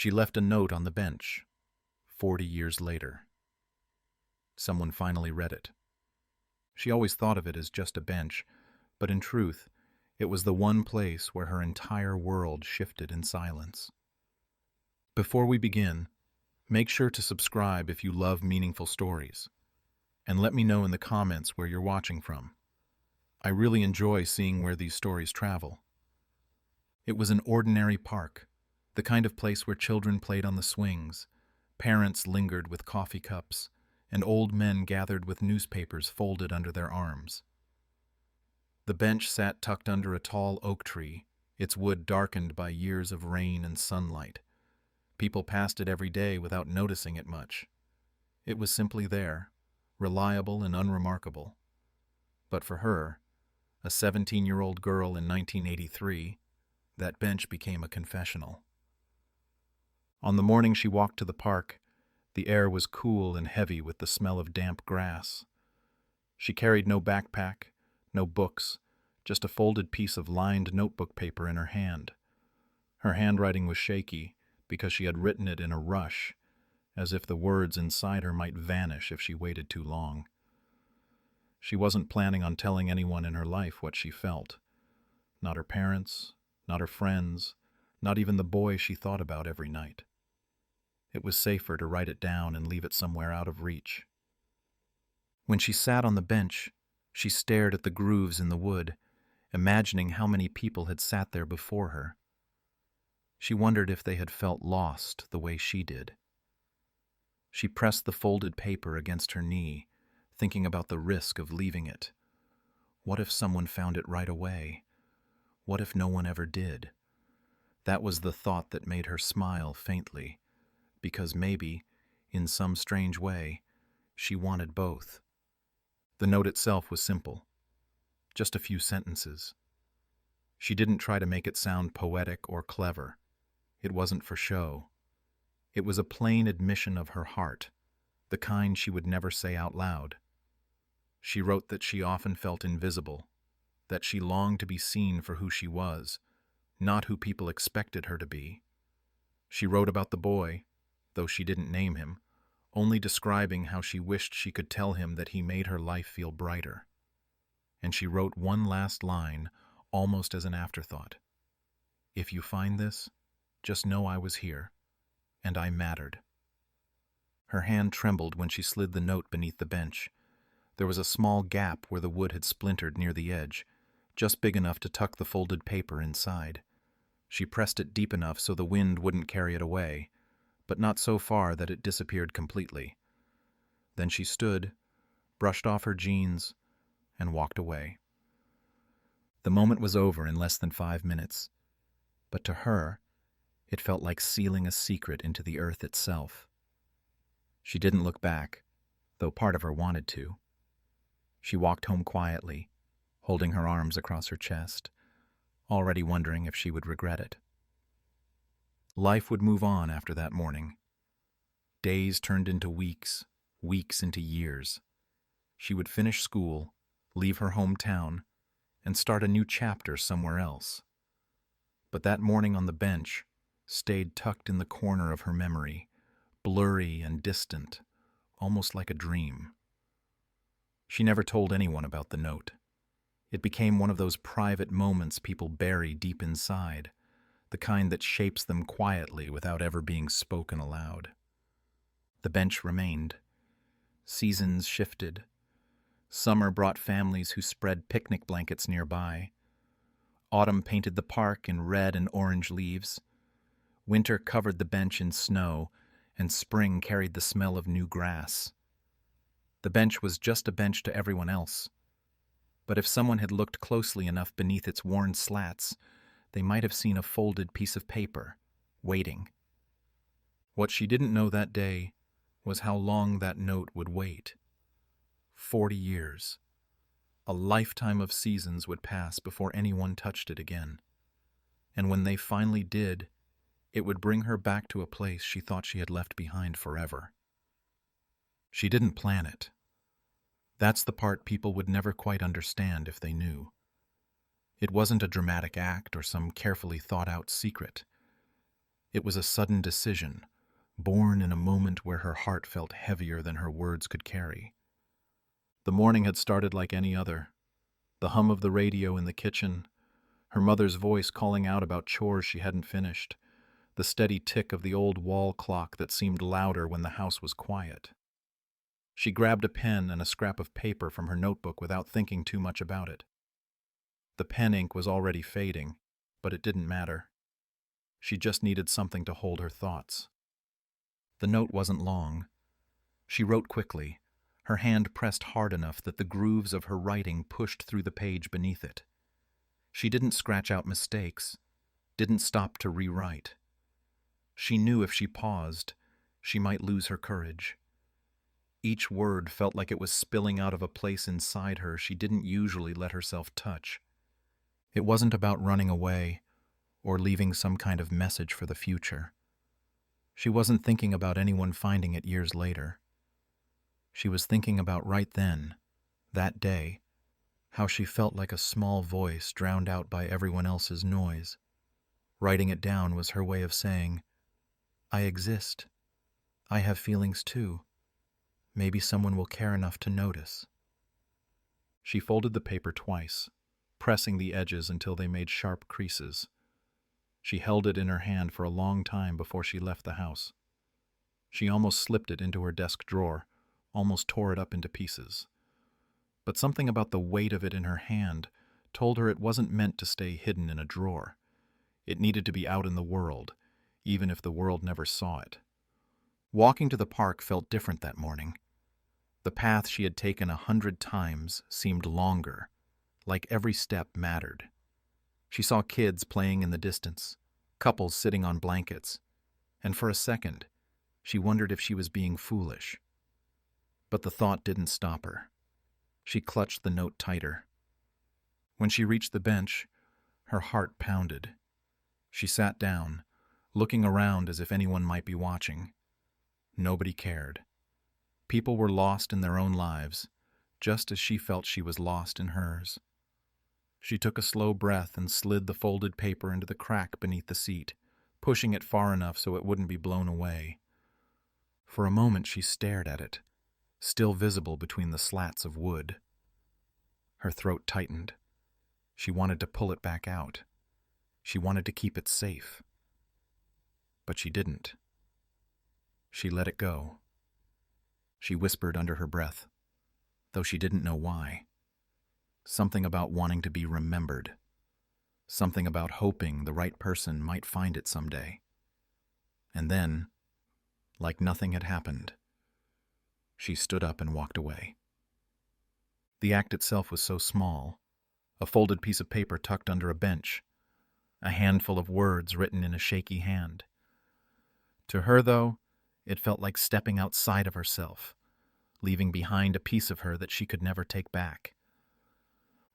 She left a note on the bench, 40 years later. Someone finally read it. She always thought of it as just a bench, but in truth, it was the one place where her entire world shifted in silence. Before we begin, make sure to subscribe if you love meaningful stories, and let me know in the comments where you're watching from. I really enjoy seeing where these stories travel. It was an ordinary park, the kind of place where children played on the swings, parents lingered with coffee cups, and old men gathered with newspapers folded under their arms. The bench sat tucked under a tall oak tree, its wood darkened by years of rain and sunlight. People passed it every day without noticing it much. It was simply there, reliable and unremarkable. But for her, a 17-year-old girl in 1983, that bench became a confessional. On the morning she walked to the park, the air was cool and heavy with the smell of damp grass. She carried no backpack, no books, just a folded piece of lined notebook paper in her hand. Her handwriting was shaky because she had written it in a rush, as if the words inside her might vanish if she waited too long. She wasn't planning on telling anyone in her life what she felt. Not her parents, not her friends, not even the boy she thought about every night. It was safer to write it down and leave it somewhere out of reach. When she sat on the bench, she stared at the grooves in the wood, imagining how many people had sat there before her. She wondered if they had felt lost the way she did. She pressed the folded paper against her knee, thinking about the risk of leaving it. What if someone found it right away? What if no one ever did? That was the thought that made her smile faintly, because maybe, in some strange way, she wanted both. The note itself was simple, just a few sentences. She didn't try to make it sound poetic or clever. It wasn't for show. It was a plain admission of her heart, the kind she would never say out loud. She wrote that she often felt invisible, that she longed to be seen for who she was, not who people expected her to be. She wrote about the boy, though she didn't name him, only describing how she wished she could tell him that he made her life feel brighter. And she wrote one last line, almost as an afterthought. "If you find this, just know I was here, and I mattered." Her hand trembled when she slid the note beneath the bench. There was a small gap where the wood had splintered near the edge, just big enough to tuck the folded paper inside. She pressed it deep enough so the wind wouldn't carry it away, but not so far that it disappeared completely. Then she stood, brushed off her jeans, and walked away. The moment was over in less than 5 minutes, but to her, it felt like sealing a secret into the earth itself. She didn't look back, though part of her wanted to. She walked home quietly, holding her arms across her chest, already wondering if she would regret it. Life would move on after that morning. Days turned into weeks, weeks into years. She would finish school, leave her hometown, and start a new chapter somewhere else. But that morning on the bench stayed tucked in the corner of her memory, blurry and distant, almost like a dream. She never told anyone about the note. It became one of those private moments people bury deep inside, the kind that shapes them quietly without ever being spoken aloud. The bench remained. Seasons shifted. Summer brought families who spread picnic blankets nearby. Autumn painted the park in red and orange leaves. Winter covered the bench in snow, and spring carried the smell of new grass. The bench was just a bench to everyone else. But if someone had looked closely enough beneath its worn slats, they might have seen a folded piece of paper, waiting. What she didn't know that day was how long that note would wait. 40 years. A lifetime of seasons would pass before anyone touched it again. And when they finally did, it would bring her back to a place she thought she had left behind forever. She didn't plan it. That's the part people would never quite understand if they knew. It wasn't a dramatic act or some carefully thought-out secret. It was a sudden decision, born in a moment where her heart felt heavier than her words could carry. The morning had started like any other. The hum of the radio in the kitchen, her mother's voice calling out about chores she hadn't finished, the steady tick of the old wall clock that seemed louder when the house was quiet. She grabbed a pen and a scrap of paper from her notebook without thinking too much about it. The pen ink was already fading, but it didn't matter. She just needed something to hold her thoughts. The note wasn't long. She wrote quickly, her hand pressed hard enough that the grooves of her writing pushed through the page beneath it. She didn't scratch out mistakes, didn't stop to rewrite. She knew if she paused, she might lose her courage. Each word felt like it was spilling out of a place inside her she didn't usually let herself touch. It wasn't about running away or leaving some kind of message for the future. She wasn't thinking about anyone finding it years later. She was thinking about right then, that day, how she felt like a small voice drowned out by everyone else's noise. Writing it down was her way of saying, I exist. I have feelings too. Maybe someone will care enough to notice. She folded the paper twice, pressing the edges until they made sharp creases. She held it in her hand for a long time before she left the house. She almost slipped it into her desk drawer, almost tore it up into pieces. But something about the weight of it in her hand told her it wasn't meant to stay hidden in a drawer. It needed to be out in the world, even if the world never saw it. Walking to the park felt different that morning. The path she had taken 100 times seemed longer, like every step mattered. She saw kids playing in the distance, couples sitting on blankets, and for a second, she wondered if she was being foolish. But the thought didn't stop her. She clutched the note tighter. When she reached the bench, her heart pounded. She sat down, looking around as if anyone might be watching. Nobody cared. People were lost in their own lives, just as she felt she was lost in hers. She took a slow breath and slid the folded paper into the crack beneath the seat, pushing it far enough so it wouldn't be blown away. For a moment she stared at it, still visible between the slats of wood. Her throat tightened. She wanted to pull it back out. She wanted to keep it safe. But she didn't. She let it go. She whispered under her breath, though she didn't know why. Something about wanting to be remembered. Something about hoping the right person might find it someday. And then, like nothing had happened, she stood up and walked away. The act itself was so small, a folded piece of paper tucked under a bench, a handful of words written in a shaky hand. To her, though, it felt like stepping outside of herself, leaving behind a piece of her that she could never take back.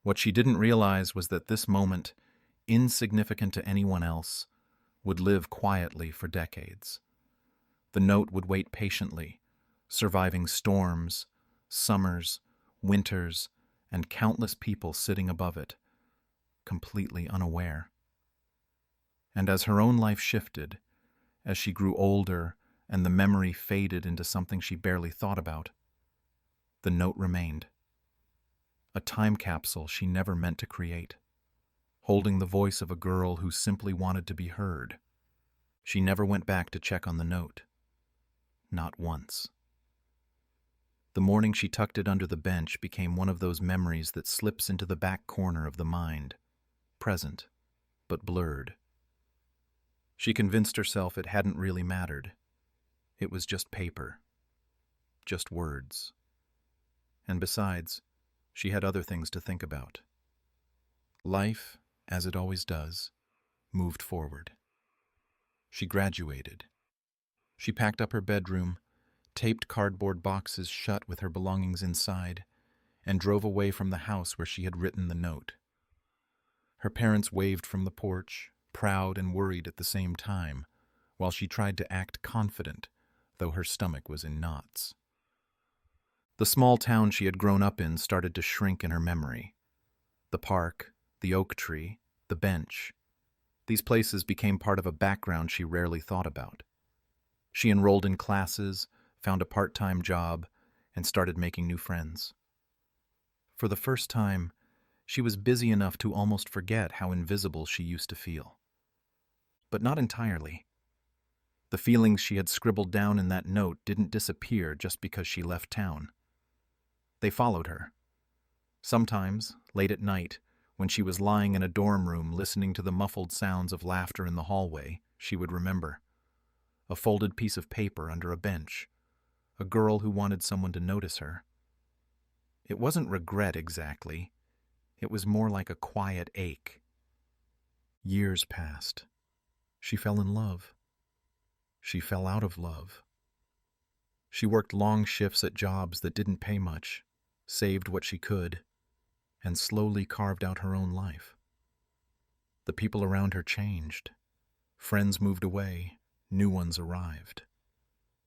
What she didn't realize was that this moment, insignificant to anyone else, would live quietly for decades. The note would wait patiently, surviving storms, summers, winters, and countless people sitting above it, completely unaware. And as her own life shifted, as she grew older and the memory faded into something she barely thought about, the note remained. A time capsule she never meant to create, holding the voice of a girl who simply wanted to be heard. She never went back to check on the note. Not once. The morning she tucked it under the bench became one of those memories that slips into the back corner of the mind, present, but blurred. She convinced herself it hadn't really mattered. It was just paper. Just words. And besides, she had other things to think about. Life, as it always does, moved forward. She graduated. She packed up her bedroom, taped cardboard boxes shut with her belongings inside, and drove away from the house where she had written the note. Her parents waved from the porch, proud and worried at the same time, while she tried to act confident, though her stomach was in knots. The small town she had grown up in started to shrink in her memory. The park, the oak tree, the bench. These places became part of a background she rarely thought about. She enrolled in classes, found a part-time job, and started making new friends. For the first time, she was busy enough to almost forget how invisible she used to feel. But not entirely. The feelings she had scribbled down in that note didn't disappear just because she left town. They followed her. Sometimes, late at night, when she was lying in a dorm room listening to the muffled sounds of laughter in the hallway, she would remember. A folded piece of paper under a bench. A girl who wanted someone to notice her. It wasn't regret exactly. It was more like a quiet ache. Years passed. She fell in love. She fell out of love. She worked long shifts at jobs that didn't pay much, saved what she could, and slowly carved out her own life. The people around her changed. Friends moved away, new ones arrived.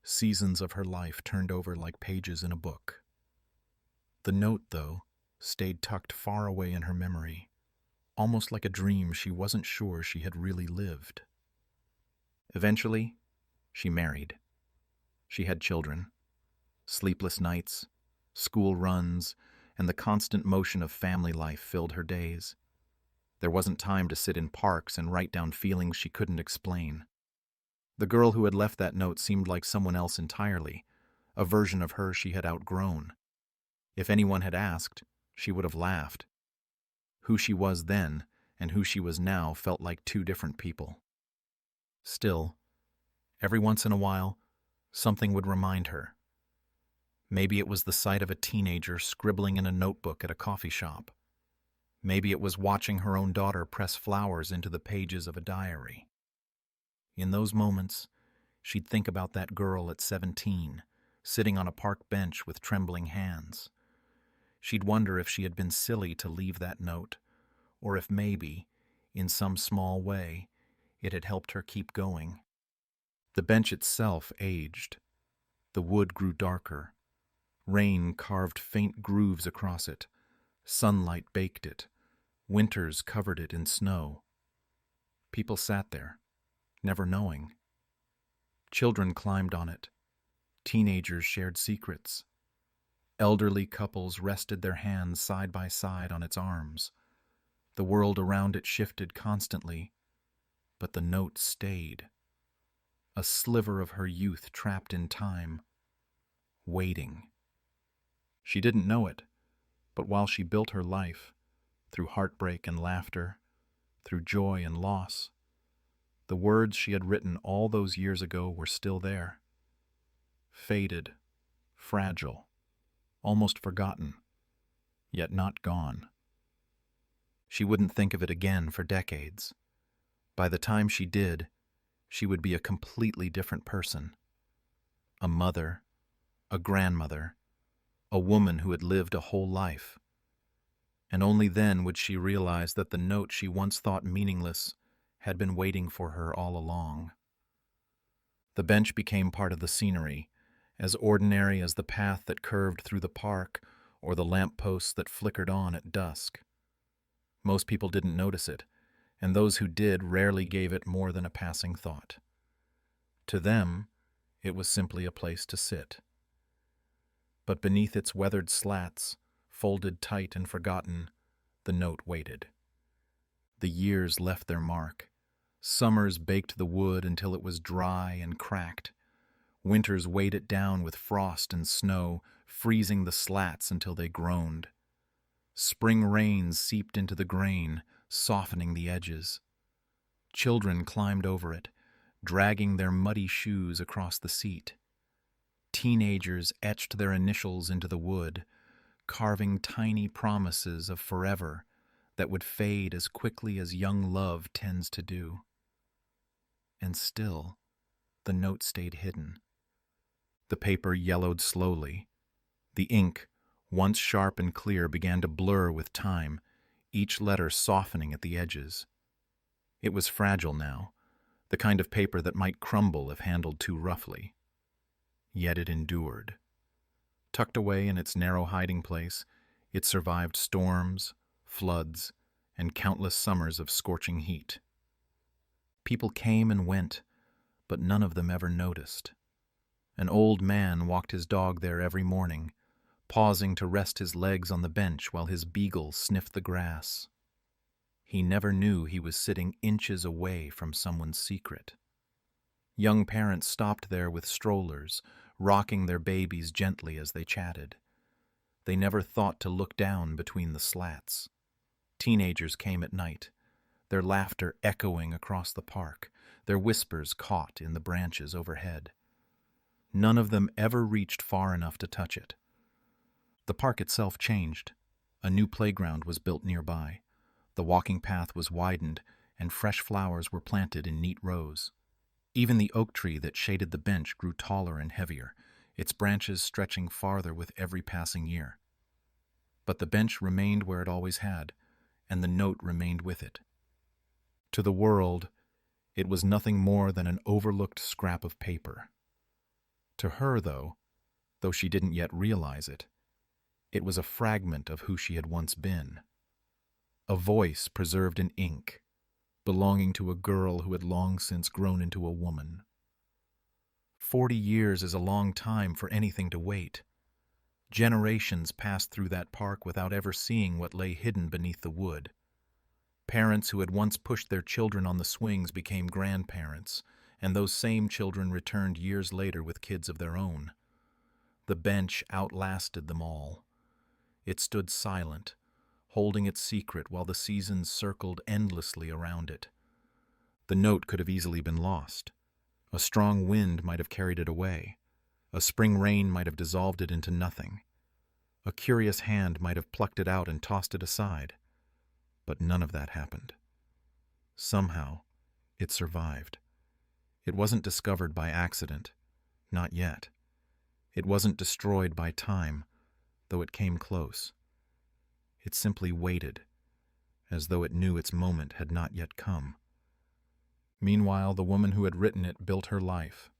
Seasons of her life turned over like pages in a book. The note, though, stayed tucked far away in her memory, almost like a dream she wasn't sure she had really lived. Eventually, she married. She had children. Sleepless nights, school runs, and the constant motion of family life filled her days. There wasn't time to sit in parks and write down feelings she couldn't explain. The girl who had left that note seemed like someone else entirely, a version of her she had outgrown. If anyone had asked, she would have laughed. Who she was then and who she was now felt like two different people. Still, every once in a while, something would remind her. Maybe it was the sight of a teenager scribbling in a notebook at a coffee shop. Maybe it was watching her own daughter press flowers into the pages of a diary. In those moments, she'd think about that girl at 17, sitting on a park bench with trembling hands. She'd wonder if she had been silly to leave that note, or if maybe, in some small way, it had helped her keep going. The bench itself aged. The wood grew darker. Rain carved faint grooves across it. Sunlight baked it. Winters covered it in snow. People sat there, never knowing. Children climbed on it. Teenagers shared secrets. Elderly couples rested their hands side by side on its arms. The world around it shifted constantly, but the note stayed. A sliver of her youth trapped in time, waiting. She didn't know it, but while she built her life, through heartbreak and laughter, through joy and loss, the words she had written all those years ago were still there. Faded, fragile, almost forgotten, yet not gone. She wouldn't think of it again for decades. By the time she did, she would be a completely different person. A mother, a grandmother, a woman who had lived a whole life. And only then would she realize that the note she once thought meaningless had been waiting for her all along. The bench became part of the scenery, as ordinary as the path that curved through the park or the lampposts that flickered on at dusk. Most people didn't notice it, and those who did rarely gave it more than a passing thought. To them, it was simply a place to sit. But beneath its weathered slats, folded tight and forgotten, the note waited. The years left their mark. Summers baked the wood until it was dry and cracked. Winters weighed it down with frost and snow, freezing the slats until they groaned. Spring rains seeped into the grain, softening the edges. Children climbed over it, dragging their muddy shoes across the seat. Teenagers etched their initials into the wood, carving tiny promises of forever that would fade as quickly as young love tends to do. And still, the note stayed hidden. The paper yellowed slowly. The ink, once sharp and clear, began to blur with time, each letter softening at the edges. It was fragile now, the kind of paper that might crumble if handled too roughly. Yet it endured. Tucked away in its narrow hiding place, it survived storms, floods, and countless summers of scorching heat. People came and went, but none of them ever noticed. An old man walked his dog there every morning, pausing to rest his legs on the bench while his beagle sniffed the grass. He never knew he was sitting inches away from someone's secret. Young parents stopped there with strollers, rocking their babies gently as they chatted. They never thought to look down between the slats. Teenagers came at night, their laughter echoing across the park, their whispers caught in the branches overhead. None of them ever reached far enough to touch it. The park itself changed. A new playground was built nearby. The walking path was widened, and fresh flowers were planted in neat rows. Even the oak tree that shaded the bench grew taller and heavier, its branches stretching farther with every passing year. But the bench remained where it always had, and the note remained with it. To the world, it was nothing more than an overlooked scrap of paper. To her, though she didn't yet realize it, it was a fragment of who she had once been. A voice preserved in ink, belonging to a girl who had long since grown into a woman. 40 years is a long time for anything to wait. Generations passed through that park without ever seeing what lay hidden beneath the wood. Parents who had once pushed their children on the swings became grandparents, and those same children returned years later with kids of their own. The bench outlasted them all. It stood silent, holding its secret while the seasons circled endlessly around it. The note could have easily been lost. A strong wind might have carried it away. A spring rain might have dissolved it into nothing. A curious hand might have plucked it out and tossed it aside. But none of that happened. Somehow, it survived. It wasn't discovered by accident. Not yet. It wasn't destroyed by time, though it came close. It simply waited, as though it knew its moment had not yet come. Meanwhile, the woman who had written it built her life,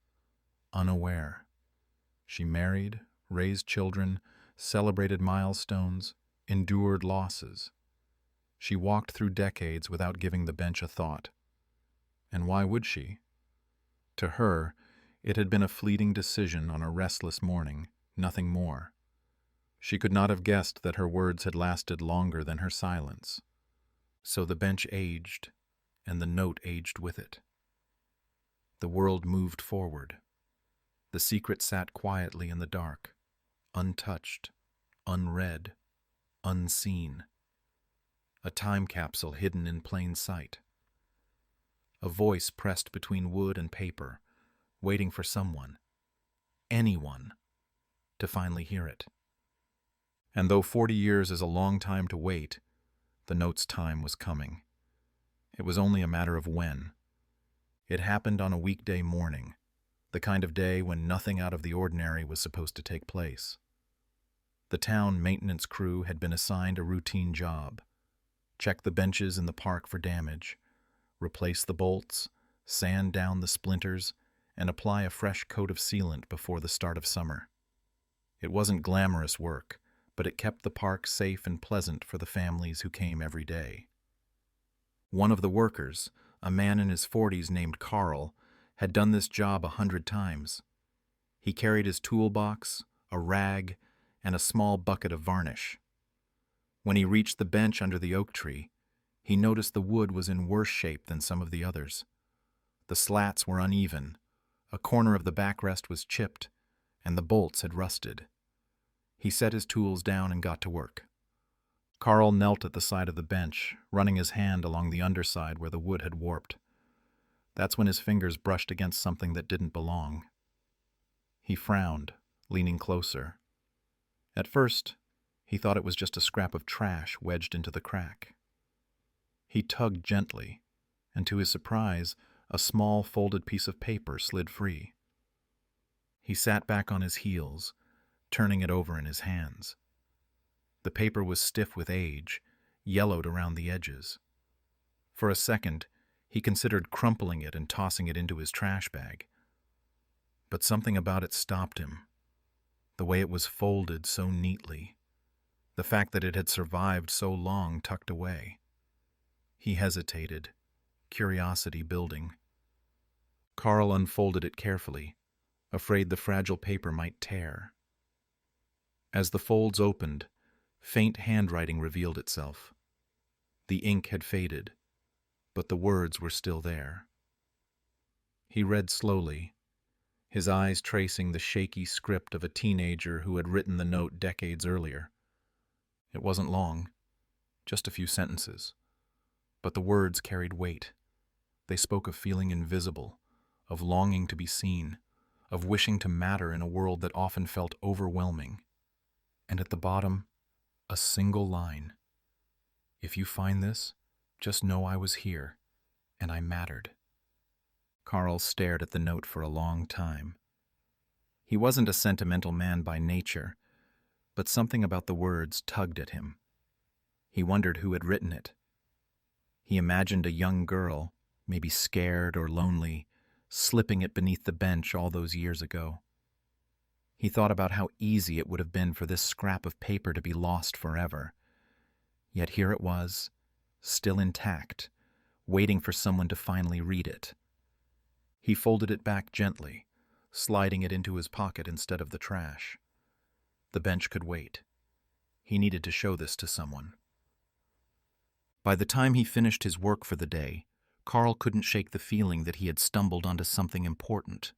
unaware. She married, raised children, celebrated milestones, endured losses. She walked through decades without giving the bench a thought. And why would she? To her, it had been a fleeting decision on a restless morning, nothing more. She could not have guessed that her words had lasted longer than her silence. So the bench aged, and the note aged with it. The world moved forward. The secret sat quietly in the dark, untouched, unread, unseen. A time capsule hidden in plain sight. A voice pressed between wood and paper, waiting for someone, anyone, to finally hear it. And though 40 years is a long time to wait, the note's time was coming. It was only a matter of when. It happened on a weekday morning, the kind of day when nothing out of the ordinary was supposed to take place. The town maintenance crew had been assigned a routine job: check the benches in the park for damage, replace the bolts, sand down the splinters, and apply a fresh coat of sealant before the start of summer. It wasn't glamorous work, but it kept the park safe and pleasant for the families who came every day. One of the workers, a man in his 40s named Carl, had done this job 100 times. He carried his toolbox, a rag, and a small bucket of varnish. When he reached the bench under the oak tree, he noticed the wood was in worse shape than some of the others. The slats were uneven, a corner of the backrest was chipped, and the bolts had rusted. He set his tools down and got to work. Carl knelt at the side of the bench, running his hand along the underside where the wood had warped. That's when his fingers brushed against something that didn't belong. He frowned, leaning closer. At first, he thought it was just a scrap of trash wedged into the crack. He tugged gently, and to his surprise, a small folded piece of paper slid free. He sat back on his heels, turning it over in his hands. The paper was stiff with age, yellowed around the edges. For a second, he considered crumpling it and tossing it into his trash bag. But something about it stopped him. The way it was folded so neatly. The fact that it had survived so long tucked away. He hesitated, curiosity building. Carl unfolded it carefully, afraid the fragile paper might tear. As the folds opened, faint handwriting revealed itself. The ink had faded, but the words were still there. He read slowly, his eyes tracing the shaky script of a teenager who had written the note decades earlier. It wasn't long, just a few sentences, but the words carried weight. They spoke of feeling invisible, of longing to be seen, of wishing to matter in a world that often felt overwhelming. And at the bottom, a single line. "If you find this, just know I was here, and I mattered." Carl stared at the note for a long time. He wasn't a sentimental man by nature, but something about the words tugged at him. He wondered who had written it. He imagined a young girl, maybe scared or lonely, slipping it beneath the bench all those years ago. He thought about how easy it would have been for this scrap of paper to be lost forever. Yet here it was, still intact, waiting for someone to finally read it. He folded it back gently, sliding it into his pocket instead of the trash. The bench could wait. He needed to show this to someone. By the time he finished his work for the day, Carl couldn't shake the feeling that he had stumbled onto something important.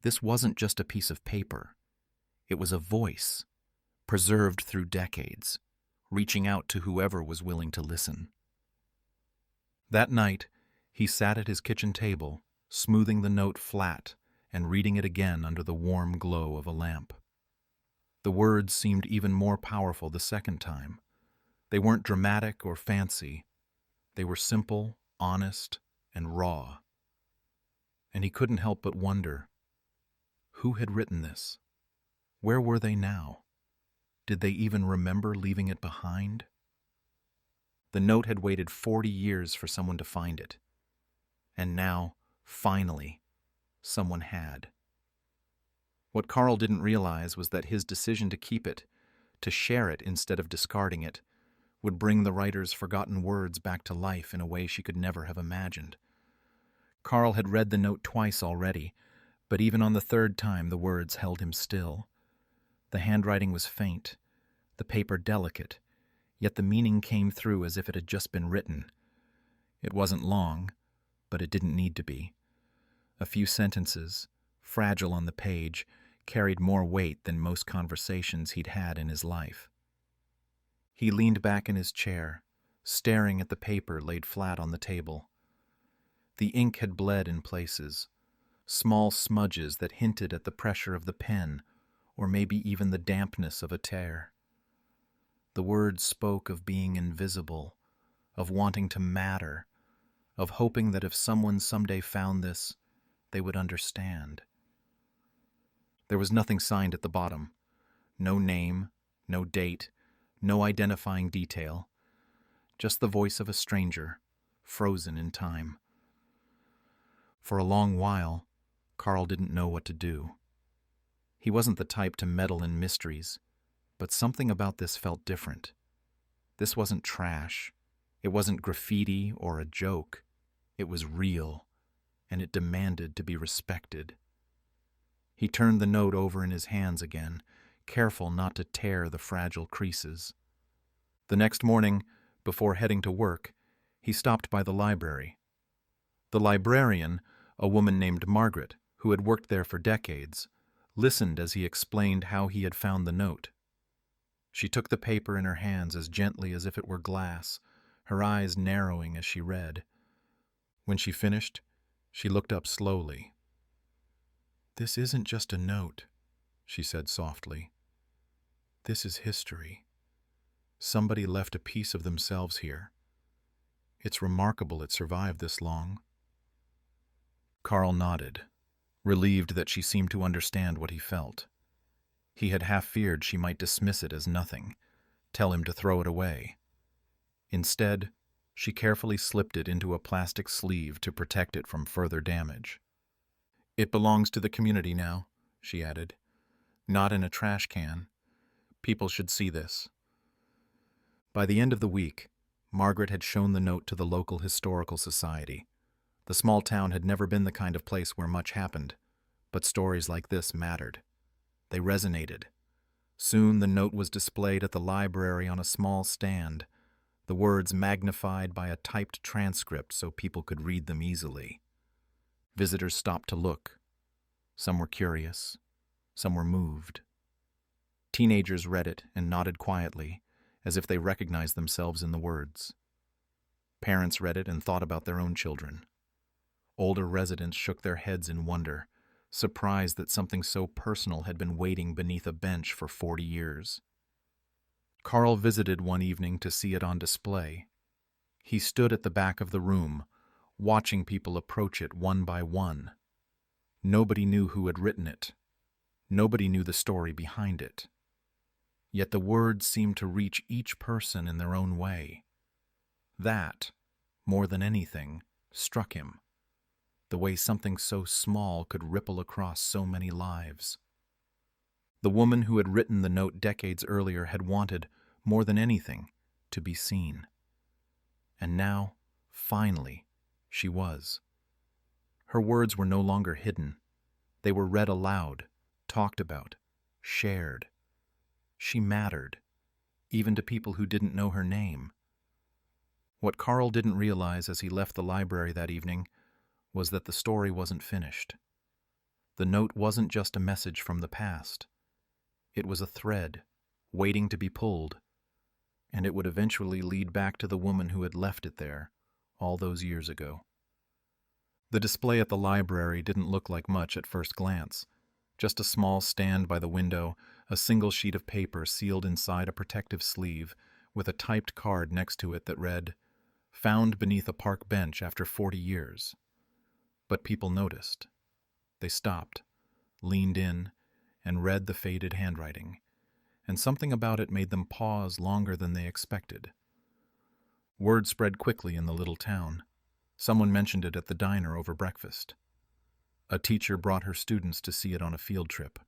This wasn't just a piece of paper. It was a voice, preserved through decades, reaching out to whoever was willing to listen. That night, he sat at his kitchen table, smoothing the note flat and reading it again under the warm glow of a lamp. The words seemed even more powerful the second time. They weren't dramatic or fancy. They were simple, honest, and raw. And he couldn't help but wonder, who had written this? Where were they now? Did they even remember leaving it behind? The note had waited 40 years for someone to find it. And now, finally, someone had. What Carl didn't realize was that his decision to keep it, to share it instead of discarding it, would bring the writer's forgotten words back to life in a way she could never have imagined. Carl had read the note twice already, but even on the third time the words held him still. The handwriting was faint, the paper delicate, yet the meaning came through as if it had just been written. It wasn't long, but it didn't need to be. A few sentences, fragile on the page, carried more weight than most conversations he'd had in his life. He leaned back in his chair, staring at the paper laid flat on the table. The ink had bled in places, small smudges that hinted at the pressure of the pen, or maybe even the dampness of a tear. The words spoke of being invisible, of wanting to matter, of hoping that if someone someday found this, they would understand. There was nothing signed at the bottom. No name, no date, no identifying detail. Just the voice of a stranger, frozen in time. For a long while, Carl didn't know what to do. He wasn't the type to meddle in mysteries, but something about this felt different. This wasn't trash. It wasn't graffiti or a joke. It was real, and it demanded to be respected. He turned the note over in his hands again, careful not to tear the fragile creases. The next morning, before heading to work, he stopped by the library. The librarian, a woman named Margaret, who had worked there for decades, listened as he explained how he had found the note. She took the paper in her hands as gently as if it were glass, her eyes narrowing as she read. When she finished, she looked up slowly. "This isn't just a note," she said softly. "This is history. Somebody left a piece of themselves here. It's remarkable it survived this long." Carl nodded, relieved that she seemed to understand what he felt. He had half feared she might dismiss it as nothing, tell him to throw it away. Instead, she carefully slipped it into a plastic sleeve to protect it from further damage. "It belongs to the community now," she added. "Not in a trash can. People should see this." By the end of the week, Margaret had shown the note to the local historical society. The small town had never been the kind of place where much happened, but stories like this mattered. They resonated. Soon the note was displayed at the library on a small stand, the words magnified by a typed transcript so people could read them easily. Visitors stopped to look. Some were curious, some were moved. Teenagers read it and nodded quietly, as if they recognized themselves in the words. Parents read it and thought about their own children. Older residents shook their heads in wonder, surprised that something so personal had been waiting beneath a bench for 40 years. Carl visited one evening to see it on display. He stood at the back of the room, watching people approach it one by one. Nobody knew who had written it. Nobody knew the story behind it. Yet the words seemed to reach each person in their own way. That, more than anything, struck him. The way something so small could ripple across so many lives. The woman who had written the note decades earlier had wanted, more than anything, to be seen. And now, finally, she was. Her words were no longer hidden. They were read aloud, talked about, shared. She mattered, even to people who didn't know her name. What Carl didn't realize as he left the library that evening was that the story wasn't finished. The note wasn't just a message from the past. It was a thread, waiting to be pulled, and it would eventually lead back to the woman who had left it there all those years ago. The display at the library didn't look like much at first glance. Just a small stand by the window, a single sheet of paper sealed inside a protective sleeve, with a typed card next to it that read, "Found beneath a park bench after 40 years. But people noticed. They stopped, leaned in, and read the faded handwriting, and something about it made them pause longer than they expected. Word spread quickly in the little town. Someone mentioned it at the diner over breakfast. A teacher brought her students to see it on a field trip.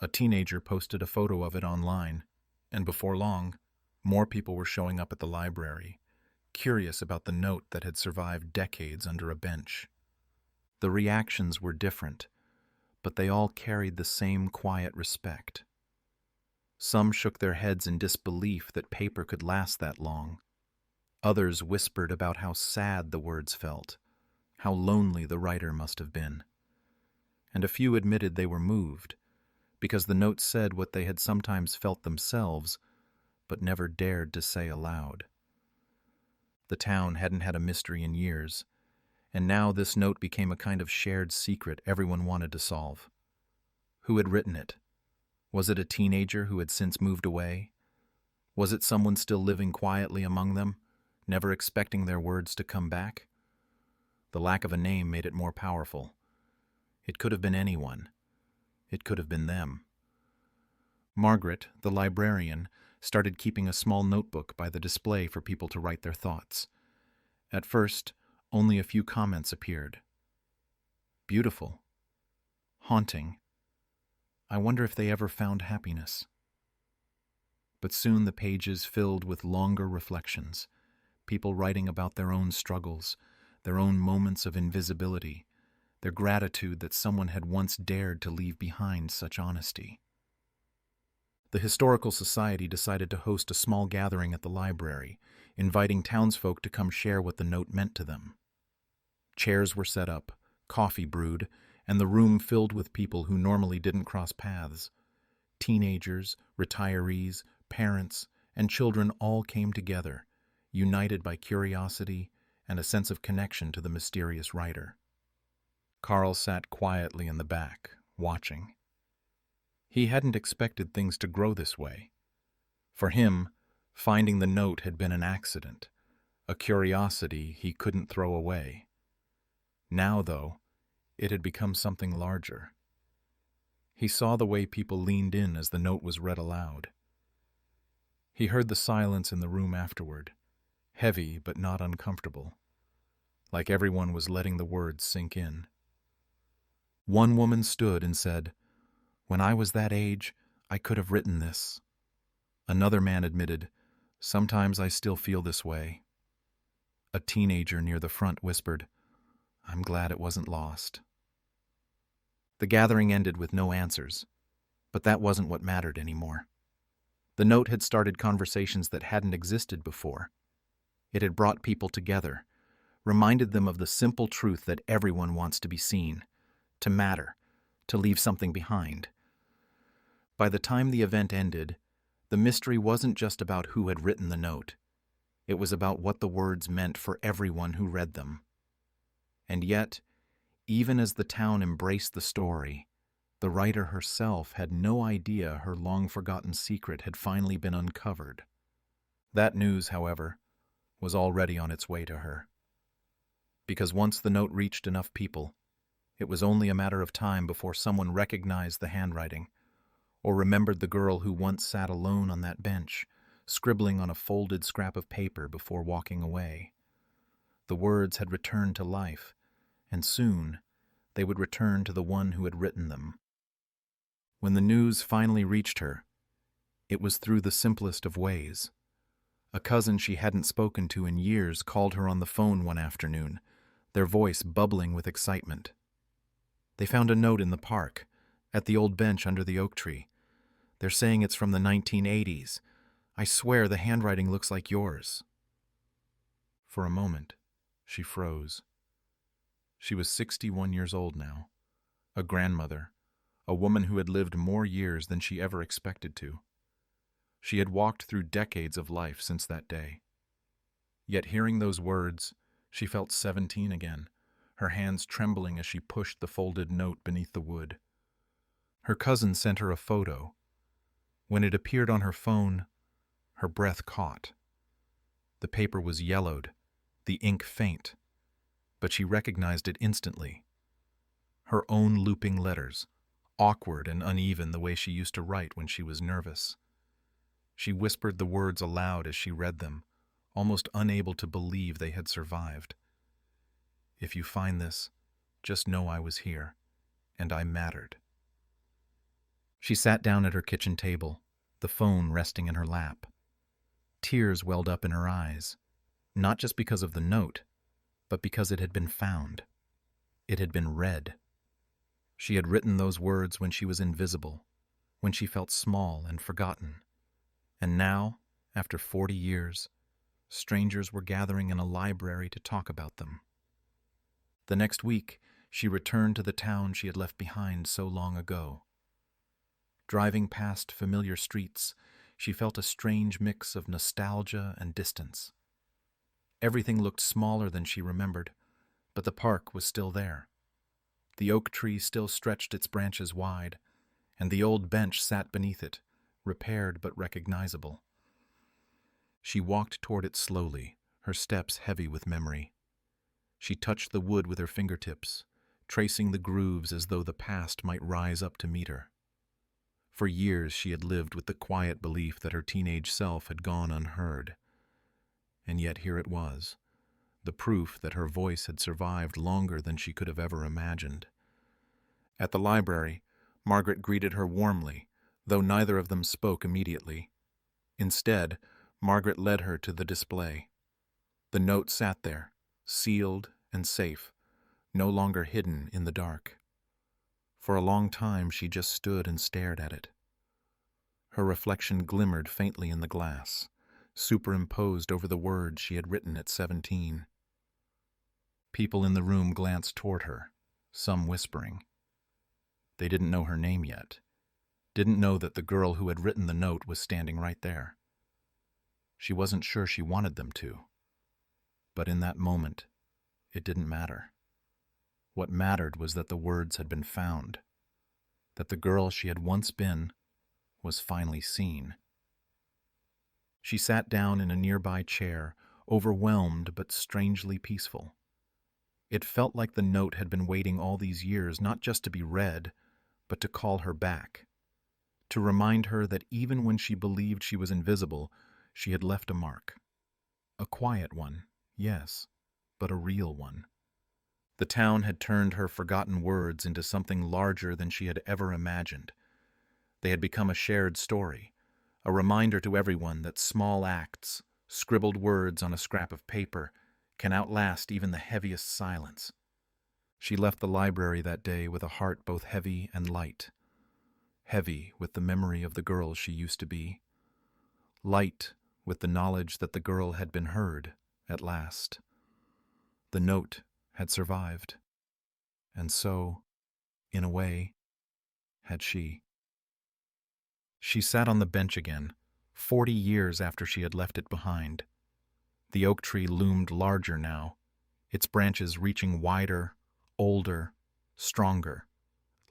A teenager posted a photo of it online, and before long, more people were showing up at the library, curious about the note that had survived decades under a bench. The reactions were different, but they all carried the same quiet respect. Some shook their heads in disbelief that paper could last that long. Others whispered about how sad the words felt, how lonely the writer must have been. And a few admitted they were moved, because the note said what they had sometimes felt themselves, but never dared to say aloud. The town hadn't had a mystery in years, and now this note became a kind of shared secret everyone wanted to solve. Who had written it? Was it a teenager who had since moved away? Was it someone still living quietly among them, never expecting their words to come back? The lack of a name made it more powerful. It could have been anyone. It could have been them. Margaret, the librarian, started keeping a small notebook by the display for people to write their thoughts. At first, only a few comments appeared. Beautiful. Haunting. I wonder if they ever found happiness. But soon the pages filled with longer reflections, people writing about their own struggles, their own moments of invisibility, their gratitude that someone had once dared to leave behind such honesty. The Historical Society decided to host a small gathering at the library, inviting townsfolk to come share what the note meant to them. Chairs were set up, coffee brewed, and the room filled with people who normally didn't cross paths. Teenagers, retirees, parents, and children all came together, united by curiosity and a sense of connection to the mysterious writer. Carl sat quietly in the back, watching. He hadn't expected things to grow this way. For him, finding the note had been an accident, a curiosity he couldn't throw away. Now, though, it had become something larger. He saw the way people leaned in as the note was read aloud. He heard the silence in the room afterward, heavy but not uncomfortable, like everyone was letting the words sink in. One woman stood and said, "When I was that age, I could have written this." Another man admitted, Sometimes I still feel this way. A teenager near the front whispered, I'm glad it wasn't lost. The gathering ended with no answers, but that wasn't what mattered anymore. The note had started conversations that hadn't existed before. It had brought people together, reminded them of the simple truth that everyone wants to be seen, to matter, to leave something behind. By the time the event ended, the mystery wasn't just about who had written the note. It was about what the words meant for everyone who read them. And yet, even as the town embraced the story, the writer herself had no idea her long-forgotten secret had finally been uncovered. That news, however, was already on its way to her. Because once the note reached enough people, it was only a matter of time before someone recognized the handwriting, or remembered the girl who once sat alone on that bench, scribbling on a folded scrap of paper before walking away. The words had returned to life, and soon they would return to the one who had written them. When the news finally reached her, it was through the simplest of ways. A cousin she hadn't spoken to in years called her on the phone one afternoon, their voice bubbling with excitement. They found a note in the park, at the old bench under the oak tree. They're saying it's from the 1980s. I swear the handwriting looks like yours. For a moment, she froze. She was 61 years old now, a grandmother, a woman who had lived more years than she ever expected to. She had walked through decades of life since that day. Yet hearing those words, she felt 17 again, her hands trembling as she pushed the folded note beneath the wood. Her cousin sent her a photo. When it appeared on her phone, her breath caught. The paper was yellowed, the ink faint, but she recognized it instantly. Her own looping letters, awkward and uneven the way she used to write when she was nervous. She whispered the words aloud as she read them, almost unable to believe they had survived. If you find this, just know I was here, and I mattered. She sat down at her kitchen table, the phone resting in her lap. Tears welled up in her eyes, not just because of the note, but because it had been found. It had been read. She had written those words when she was invisible, when she felt small and forgotten. And now, after 40 years, strangers were gathering in a library to talk about them. The next week, she returned to the town she had left behind so long ago. Driving past familiar streets, she felt a strange mix of nostalgia and distance. Everything looked smaller than she remembered, but the park was still there. The oak tree still stretched its branches wide, and the old bench sat beneath it, repaired but recognizable. She walked toward it slowly, her steps heavy with memory. She touched the wood with her fingertips, tracing the grooves as though the past might rise up to meet her. For years she had lived with the quiet belief that her teenage self had gone unheard. And yet here it was, the proof that her voice had survived longer than she could have ever imagined. At the library, Margaret greeted her warmly, though neither of them spoke immediately. Instead, Margaret led her to the display. The note sat there, sealed and safe, no longer hidden in the dark. For a long time she just stood and stared at it. Her reflection glimmered faintly in the glass, superimposed over the words she had written at 17. People in the room glanced toward her, some whispering. They didn't know her name yet, didn't know that the girl who had written the note was standing right there. She wasn't sure she wanted them to. But in that moment, it didn't matter. What mattered was that the words had been found, that the girl she had once been was finally seen. She sat down in a nearby chair, overwhelmed but strangely peaceful. It felt like the note had been waiting all these years not just to be read, but to call her back, to remind her that even when she believed she was invisible, she had left a mark. A quiet one, yes, but a real one. The town had turned her forgotten words into something larger than she had ever imagined. They had become a shared story, a reminder to everyone that small acts, scribbled words on a scrap of paper, can outlast even the heaviest silence. She left the library that day with a heart both heavy and light. Heavy with the memory of the girl she used to be. Light with the knowledge that the girl had been heard at last. The note had survived. And so, in a way, had she. She sat on the bench again, 40 years after she had left it behind. The oak tree loomed larger now, its branches reaching wider, older, stronger,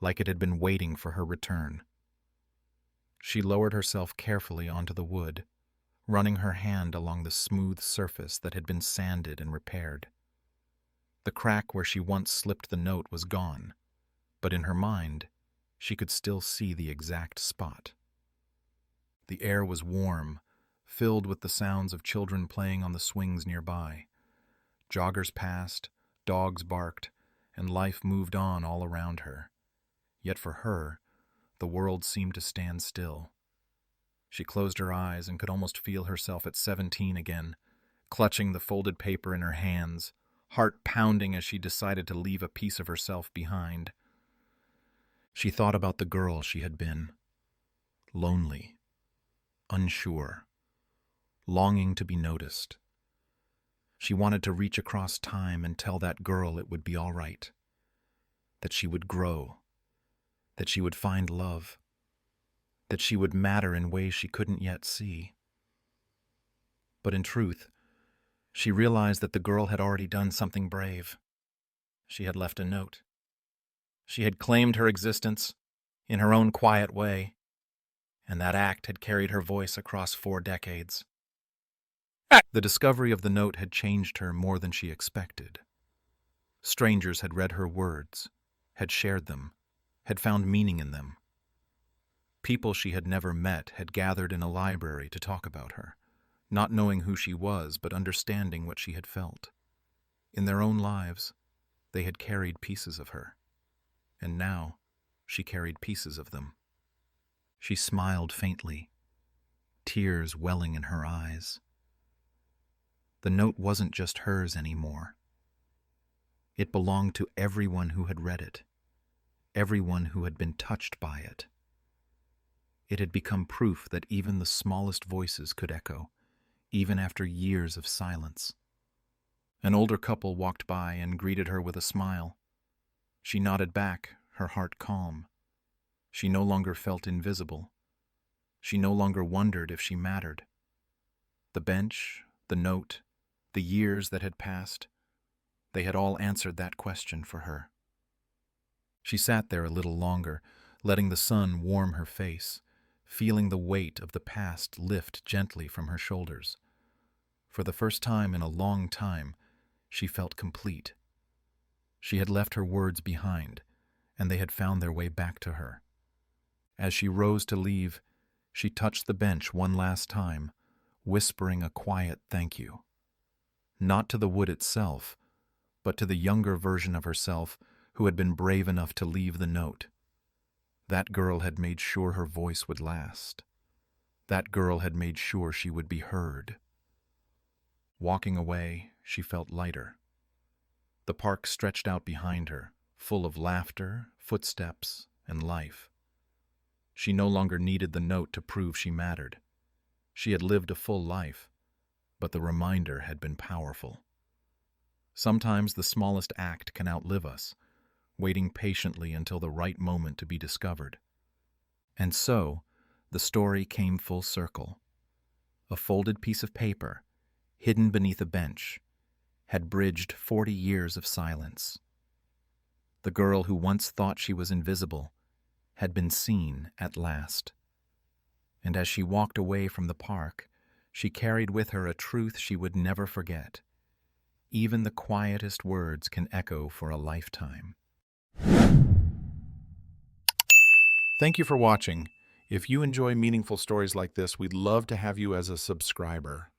like it had been waiting for her return. She lowered herself carefully onto the wood, running her hand along the smooth surface that had been sanded and repaired. The crack where she once slipped the note was gone, but in her mind, she could still see the exact spot. The air was warm, filled with the sounds of children playing on the swings nearby. Joggers passed, dogs barked, and life moved on all around her. Yet for her, the world seemed to stand still. She closed her eyes and could almost feel herself at 17 again, clutching the folded paper in her hands, heart pounding as she decided to leave a piece of herself behind. She thought about the girl she had been. Lonely, unsure, longing to be noticed. She wanted to reach across time and tell that girl it would be all right, that she would grow, that she would find love, that she would matter in ways she couldn't yet see. But in truth, she realized that the girl had already done something brave. She had left a note. She had claimed her existence in her own quiet way, and that act had carried her voice across 4 decades. The discovery of the note had changed her more than she expected. Strangers had read her words, had shared them, had found meaning in them. People she had never met had gathered in a library to talk about her, not knowing who she was but understanding what she had felt. In their own lives, they had carried pieces of her, and now she carried pieces of them. She smiled faintly, tears welling in her eyes. The note wasn't just hers anymore. It belonged to everyone who had read it, everyone who had been touched by it. It had become proof that even the smallest voices could echo, even after years of silence. An older couple walked by and greeted her with a smile. She nodded back, her heart calm. She no longer felt invisible. She no longer wondered if she mattered. The bench, the note, the years that had passed, they had all answered that question for her. She sat there a little longer, letting the sun warm her face, feeling the weight of the past lift gently from her shoulders. For the first time in a long time, she felt complete. She had left her words behind, and they had found their way back to her. As she rose to leave, she touched the bench one last time, whispering a quiet thank you. Not to the wood itself, but to the younger version of herself who had been brave enough to leave the note. That girl had made sure her voice would last. That girl had made sure she would be heard. Walking away, she felt lighter. The park stretched out behind her, full of laughter, footsteps, and life. She no longer needed the note to prove she mattered. She had lived a full life, but the reminder had been powerful. Sometimes the smallest act can outlive us, waiting patiently until the right moment to be discovered. And so, the story came full circle. A folded piece of paper, hidden beneath a bench, had bridged 40 years of silence. The girl who once thought she was invisible had been seen at last. And as she walked away from the park, she carried with her a truth she would never forget. Even the quietest words can echo for a lifetime. Thank you for watching. If you enjoy meaningful stories like this, we'd love to have you as a subscriber.